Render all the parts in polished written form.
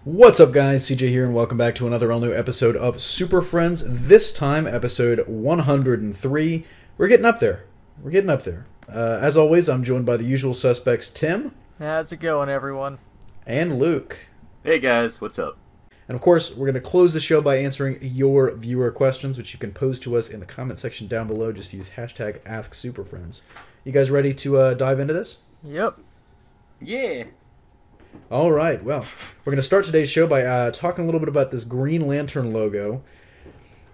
What's up, guys? CJ here, and welcome back to another all-new episode of Super Friends. This time, episode 103. We're getting up there. As always, I'm joined by the usual suspects, Tim. How's it going, everyone? And Luke. Hey, guys. What's up? And of course, we're going to close the show by answering your viewer questions, which you can pose to us in the comment section down below. Just use hashtag AskSuperFriends. You guys ready to dive into this? Yep. Yeah. All right, well, we're going to start today's show by talking a little bit about this Green Lantern logo.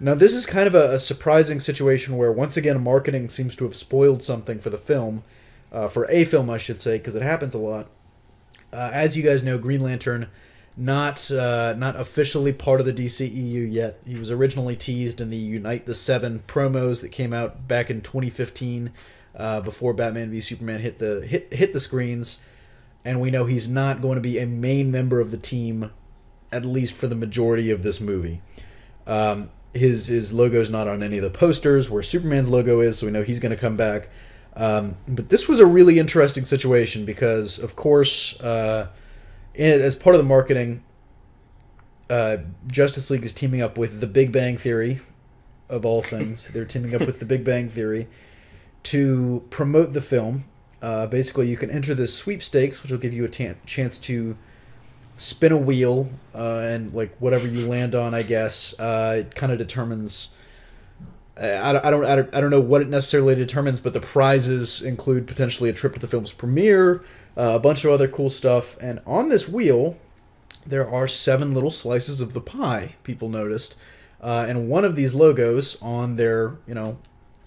Now, this is kind of a surprising situation where, once again, marketing seems to have spoiled something for the film. For a film, I should say, because it happens a lot. As you guys know, Green Lantern, not officially part of the DCEU yet. He was originally teased in the Unite the Seven promos that came out back in 2015, before Batman v Superman hit the screens. And we know he's not going to be a main member of the team, at least for the majority of this movie. His logo's not on any of the posters where Superman's logo is, so we know he's going to come back. But this was a really interesting situation because, of course, as part of the marketing, Justice League is teaming up with The Big Bang Theory, of all things. They're teaming up with The Big Bang Theory to promote the film. Basically, you can enter this sweepstakes, which will give you a chance to spin a wheel, and like whatever you land on, I guess, it kind of determines. I don't know what it necessarily determines, but the prizes include potentially a trip to the film's premiere, a bunch of other cool stuff, and on this wheel, there are 7 little slices of the pie. People noticed, and one of these logos on their,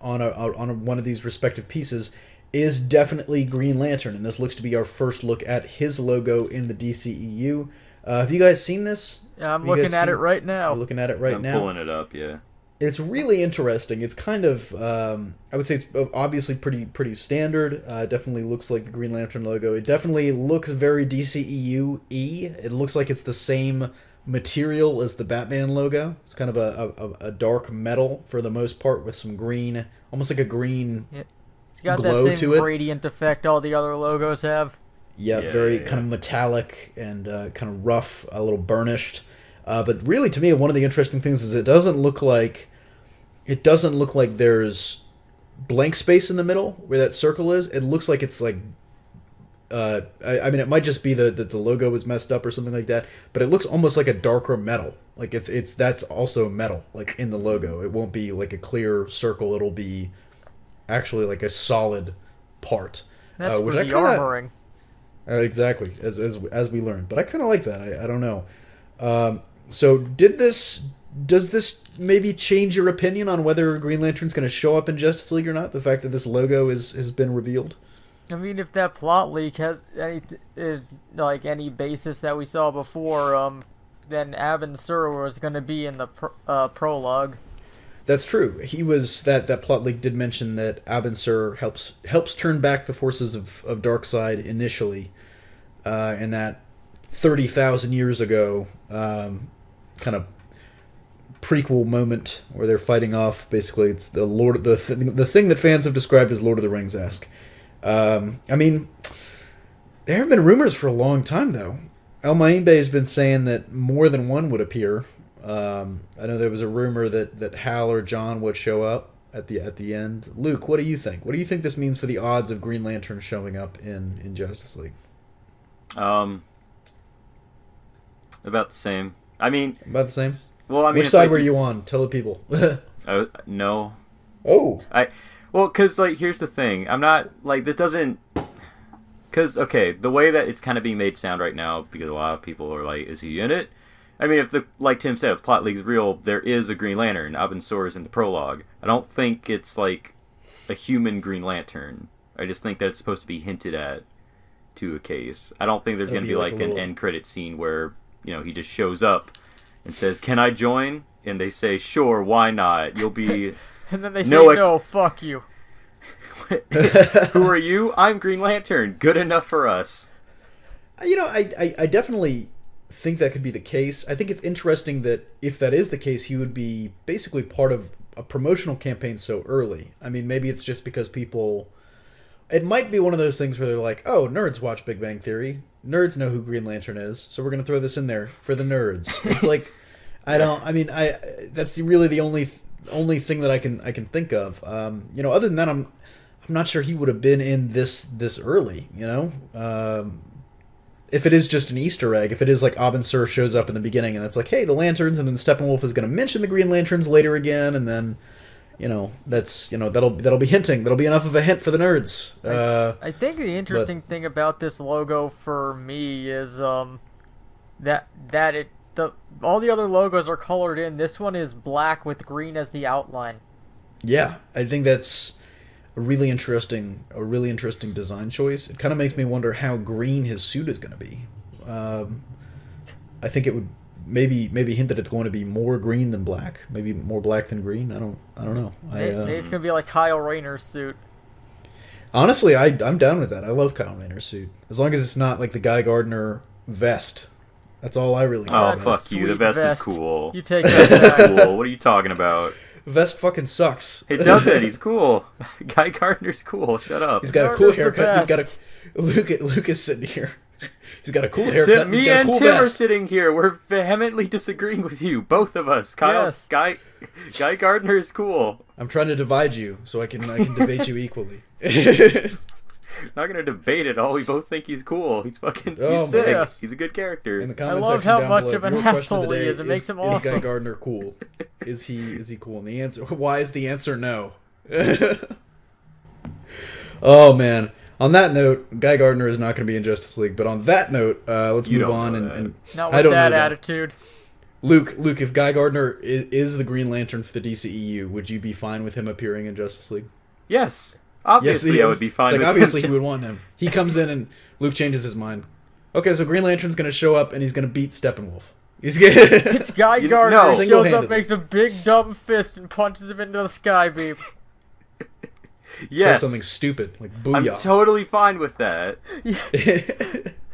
on one of these respective pieces is definitely Green Lantern, and this looks to be our first look at his logo in the DCEU. Have you guys seen this? Yeah, I'm looking at it right now. You're looking at it right now? I'm pulling it up, yeah. It's really interesting. It's kind of, I would say it's obviously pretty standard. Definitely looks like the Green Lantern logo. It definitely looks very DCEU-y. It looks like it's the same material as the Batman logo. It's kind of a dark metal for the most part with some green, almost like a green... Yeah. It's got glow that same to it. Gradient effect all the other logos have. Yeah, very kind of metallic and kind of rough, a little burnished. But really, to me, one of the interesting things is it doesn't look like there's blank space in the middle where that circle is. It looks like it's like, I mean, it might just be that the logo was messed up or something like that. But it looks almost like a darker metal. Like that's also metal, like in the logo. It won't be like a clear circle. It'll be actually like a solid part. That's which for the armoring. Exactly, as we learned. But I kind of like that. I don't know. So does this maybe change your opinion on whether Green Lantern's going to show up in Justice League or not? The fact that this logo has been revealed? I mean, if that plot leak is like any basis that we saw before, then Abin Sur was going to be in the prologue. That's true. He was that plot leak did mention that Abin Sur helps turn back the forces of Darkseid initially, and that 30,000 years ago, kind of prequel moment where they're fighting off. Basically, it's the thing that fans have described as Lord of the Rings-esque. I mean, there have been rumors for a long time though. El Maimbe has been saying that more than one would appear. I know there was a rumor that Hal or John would show up at the end. Luke, what do you think? What do you think this means for the odds of Green Lantern showing up in Justice League? About the same. I mean... About the same? Well, I mean... Which side were you on? Tell the people. No. Oh! Well, because, like, here's the thing. I'm not... Like, this doesn't... Because, okay, the way that it's kind of being made sound right now, because a lot of people are like, is he in it? I mean, like Tim said, if the plot leak's real, there is a Green Lantern. Abin Sur is in the prologue. I don't think it's like a human Green Lantern. I just think that it's supposed to be hinted at to a case. I don't think there's going to be like an end credit scene where, he just shows up and says, "Can I join?" And they say, "Sure, why not? You'll be..." And then they say, "No, fuck you." Who are you? I'm Green Lantern. Good enough for us. I definitely think that could be the case. I think it's interesting that if that is the case, he would be basically part of a promotional campaign so early. I mean, maybe it's just because people... It might be one of those things where they're like, oh, nerds watch Big Bang Theory. nerds know who Green Lantern is, so we're gonna throw this in there for the nerds. It's like, that's really the only thing that I can think of. Other than that, I'm not sure he would have been in this early. If it is just an Easter egg, if it is like Abin Sur shows up in the beginning and it's like, hey, the Lanterns, and then Steppenwolf is going to mention the Green Lanterns later again, and then, that'll be hinting. That'll be enough of a hint for the nerds. I think the interesting thing about this logo for me is that all the other logos are colored in. This one is black with green as the outline. Yeah, I think that's a really interesting design choice. It kind of makes me wonder how green his suit is going to be. I think it would maybe hint that it's going to be more green than black, maybe more black than green. I don't know. Maybe it's going to be like Kyle Rayner's suit. Honestly, I'm down with that. I love Kyle Rayner's suit, as long as it's not like the Guy Gardner vest. That's all I really care. Oh, fuck you! The vest is cool. You take that back. Cool. What are you talking about? Vest fucking sucks. It doesn't. He's cool. Guy Gardner's cool. Shut up. He's got a cool haircut. He's got a Luke is sitting here. He's got a cool haircut. Me and Tim are sitting here. We're vehemently disagreeing with you, both of us. Kyle, yes. Guy Gardner is cool. I'm trying to divide you so I can debate you equally. Not gonna debate it all. We both think he's cool. He's sick. Yes. He's a good character. In the comment I love section how down much below, of an asshole he is. It makes him awesome. Is Guy Gardner cool? Is he cool? And the answer, why is the answer no? Oh man. On that note, Guy Gardner is not going to be in Justice League. But on that note, let's move on. And not with that attitude. Luke, if Guy Gardner is the Green Lantern for the DCEU, would you be fine with him appearing in Justice League? Yes. Obviously, I would be fine with him. Obviously, you would want him. He comes in and Luke changes his mind. Okay, so Green Lantern's going to show up and he's going to beat Steppenwolf. It's Guy Gardner shows up, makes a big dumb fist, and punches him into the sky beam. Yes. Says something stupid, like booyah. I'm totally fine with that.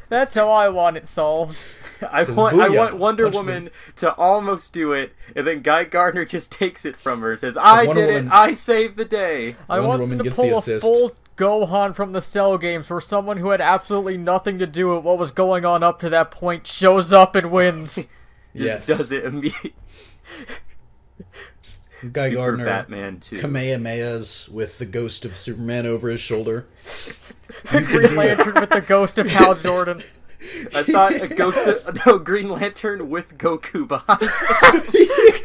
That's how I want it solved. I want Wonder Woman to almost do it, and then Guy Gardner just takes it from her and says, I did it, I saved the day. I want them to pull a full Gohan from the Cell games where someone who had absolutely nothing to do with what was going on up to that point shows up and wins. Yes. Does it immediately. Guy Super Gardner, Batman too. Kamehamehas with the ghost of Superman over his shoulder. Green Lantern with the ghost of Hal Jordan. I thought a Green Lantern with Goku behind.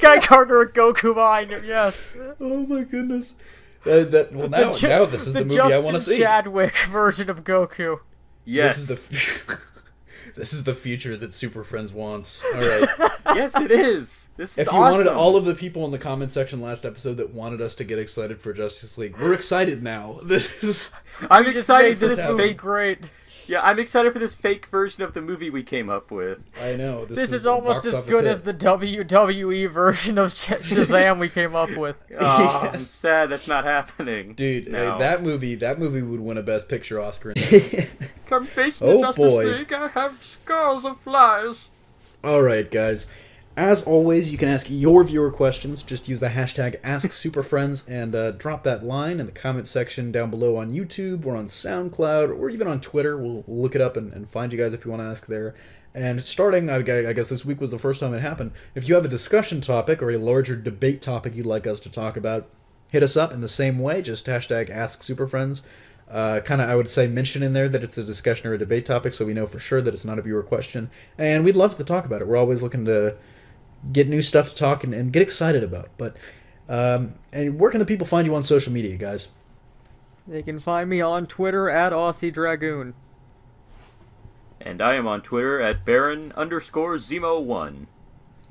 Guy Gardner with Goku behind him. Yes. Oh my goodness. Now this is the movie I want to see. Justin Chadwick version of Goku. Yes. This is the future that Super Friends wants. All right. Yes, it is. This is If you wanted all of the people in the comment section last episode that wanted us to get excited for Justice League, we're excited now. I'm excited for this movie. Great. Yeah, I'm excited for this fake version of the movie we came up with. I know. This is almost as good as the WWE version of Shazam we came up with. Oh, I'm sad that's not happening. Dude, no. that movie would win a Best Picture Oscar. Come face me, Justice League. I have scars of flies. Alright, guys. As always, you can ask your viewer questions. Just use the hashtag AskSuperFriends and drop that line in the comment section down below on YouTube or on SoundCloud or even on Twitter. We'll look it up and find you guys if you want to ask there. And starting, I guess this week was the first time it happened. If you have a discussion topic or a larger debate topic you'd like us to talk about, hit us up in the same way. Just hashtag AskSuperFriends. I would say mention in there that it's a discussion or a debate topic so we know for sure that it's not a viewer question. And we'd love to talk about it. We're always looking to get new stuff to talk and get excited about. But and where can the people find you on social media, guys? They can find me on Twitter at Aussie Dragoon. And I am on Twitter at Baron_Zemo1.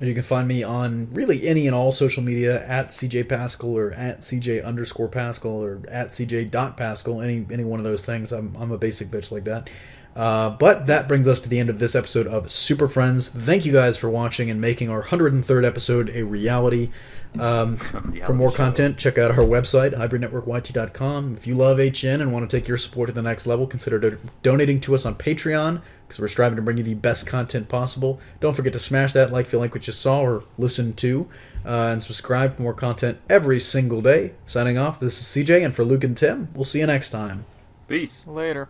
And you can find me on really any and all social media at CJ Pascal or at CJ_Pascal or at CJ.Pascal, any one of those things. I'm a basic bitch like that. But that brings us to the end of this episode of Super Friends. Thank you guys for watching and making our 103rd episode a reality. For more content, check out our website, hybridnetworkyt.com. If you love HN and want to take your support to the next level, consider donating to us on Patreon, because we're striving to bring you the best content possible. Don't forget to smash that like if you like what you saw or listen to, and subscribe for more content every single day. Signing off, this is CJ, and for Luke and Tim, we'll see you next time. Peace. Later.